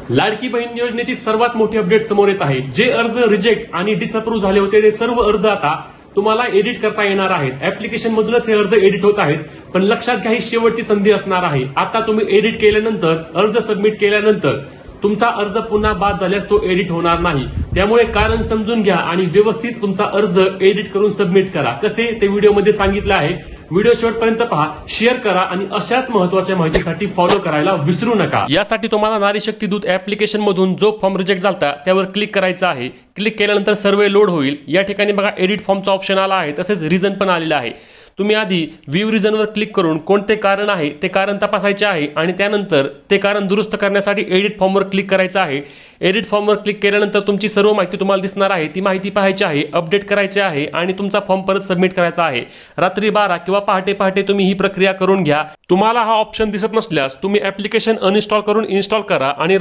लाडकी बहीण योजनेची सर्वात मोठी अपडेट समोर येत आहे। जे अर्ज रिजेक्ट आणि डिसअप्रूव्ह झाले होते ते सर्व अर्ज आता तुम्हाला एडिट करता येणार आहेत। ऍप्लिकेशन मधूनच हे अर्ज एडिट होत आहेत, पण लक्षात घ्या ही शेवटची संधी असणार आहे। आता तुम्ही एडिट केल्यानंतर, अर्ज सबमिट केल्यानंतर तुमचा अर्ज पुन्हा बाद झाल्यास तो एडिट होणार नाही। त्यामुळे कारण समजून घ्या आणि व्यवस्थित तुमचा अर्ज एडिट करून सबमिट करा। कसे ते व्हिडिओमध्ये सांगितलं आहे। व्हिडिओ शेवटपर्यंत पहा, शेअर करा आणि अशाच महत्त्वाच्या माहितीसाठी फॉलो करायला विसरू नका। यासाठी तुम्हाला नारी शक्ती दूत ऍप्लिकेशन मधून जो फॉर्म रिजेक्ट झालता त्यावर क्लिक करायचं आहे। क्लिक केल्यानंतर सर्वे लोड होईल। या ठिकाणी बघा एडिट फॉर्मचा ऑप्शन आला आहे, तसेच रिझन पण आलेला आहे। तुम्ही आधी व्ह्यू रिझनवर क्लिक करून कोणते कारण आहे ते कारण तपासायचे आहे आणि त्यानंतर ते कारण दुरुस्त करण्यासाठी एडिट फॉर्मवर क्लिक करायचं आहे। एडिट फॉर्मवर क्लिक केल्यानंतर तुमची सर्व माहिती तुम्हाला दिसणार आहे। ती माहिती पाहायची आहे, अपडेट करायची आहे आणि तुमचा फॉर्म परत सबमिट करायचा आहे। रात्री 12 किंवा पहाटे पहाटे तुम्ही ही प्रक्रिया करून घ्या। तुम्हाला हा ऑप्शन दिसत नसल्यास तुम्ही ऍप्लिकेशन अनइन्स्टॉल करून इन्स्टॉल करा आणि